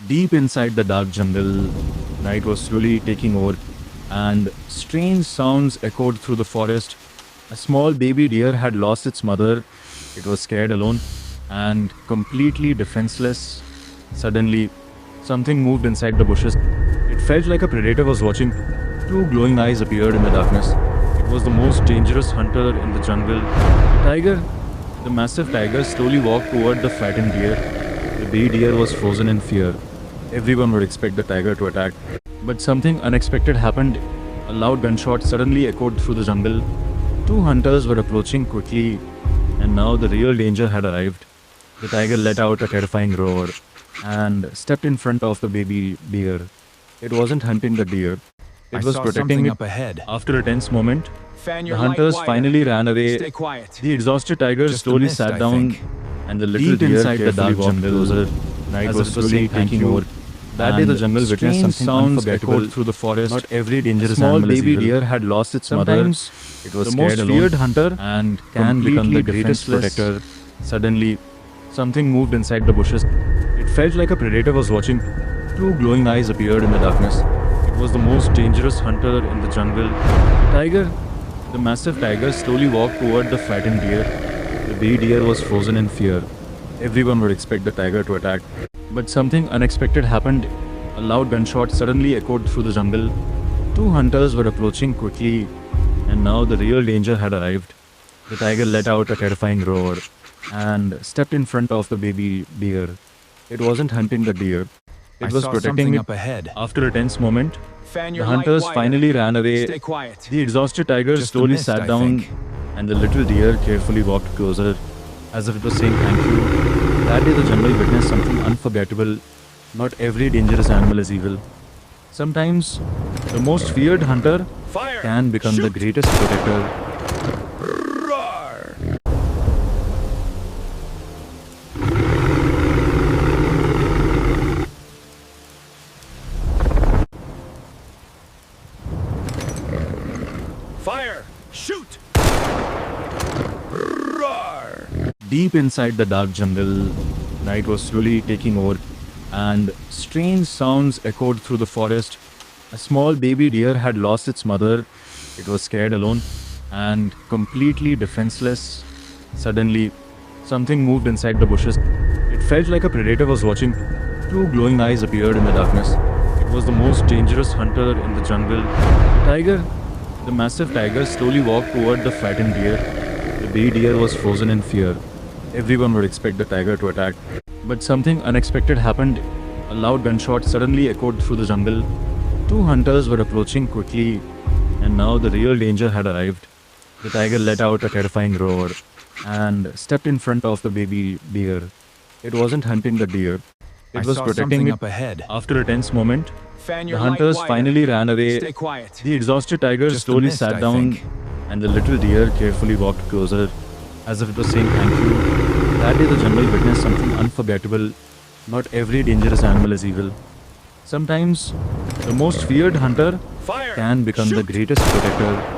Deep inside the dark jungle, night was slowly taking over, and strange sounds echoed through the forest. A small baby deer had lost its mother. It was scared alone and completely defenseless. Suddenly, something moved inside the bushes. It felt like a predator was watching. Two glowing eyes appeared in the darkness. It was the most dangerous hunter in the jungle. Tiger, the massive tiger, slowly walked toward the frightened deer. The baby deer was frozen in fear. Everyone would expect the tiger to attack. But something unexpected happened. A loud gunshot suddenly echoed through the jungle. Two hunters were approaching quickly, and now the real danger had arrived. The tiger let out a terrifying roar and stepped in front of the baby deer. It wasn't hunting the deer, it was protecting it. Up ahead. After a tense moment, Fan the your hunters light finally ran away. Stay quiet. The exhausted tiger Just a slowly mist, sat I down, think. and the little Deep deer inside the carefully dark walked jungle, closer. Night as was if to say slowly thank taking you. over. That day the jungle witnessed Strange something sounds unforgettable echoed through the forest. Not every dangerous Small animal is baby evil. deer had lost its Sometimes mother. It was the scared most alone feared hunter and can become the greatest defenseless. protector. Suddenly, something moved inside the bushes. It felt like a predator was watching. Two glowing eyes appeared in the darkness. It was the most dangerous hunter in the jungle. Tiger, the massive tiger, slowly walked toward the frightened deer. The baby deer was frozen in fear. Everyone would expect the tiger to attack. But something unexpected happened. A loud gunshot suddenly echoed through the jungle. Two hunters were approaching quickly, and now the real danger had arrived. The tiger let out a terrifying roar and stepped in front of the baby deer. It wasn't hunting the deer, it was protecting it. Up ahead. After a tense moment, Fan the your hunters light finally ran away. Stay quiet. The exhausted tiger Just a slowly mist, sat I down, think. and the little deer carefully walked closer, as if it was saying thank you. That day the jungle witnessed something unforgettable. Not every dangerous animal is evil. Sometimes, the most feared hunter Fire. can become the Shoot. greatest protector. Roar. Fire. Shoot. Roar. Deep inside the dark jungle, night was slowly taking over, and strange sounds echoed through the forest. A small baby deer had lost its mother. It was scared alone and completely defenseless. Suddenly, something moved inside the bushes. It felt like a predator was watching. Two glowing eyes appeared in the darkness. It was the most dangerous hunter in the jungle. Tiger, the massive tiger, slowly walked toward the frightened deer. The baby deer was frozen in fear. Everyone would expect the tiger to attack. But something unexpected happened. A loud gunshot suddenly echoed through the jungle. Two hunters were approaching quickly, and now the real danger had arrived. The tiger let out a terrifying roar and stepped in front of the baby deer. It wasn't hunting the deer, it was protecting it. Up ahead. After a tense moment, Fan the your hunters light finally ran away. Stay quiet. The exhausted tiger Just a slowly mist, sat I down, think. and the little deer carefully walked closer, as if it was saying thank you. That day the jungle witnessed something unforgettable. Not every dangerous animal is evil. Sometimes, the most feared hunter Fire. can become the Shoot. greatest protector.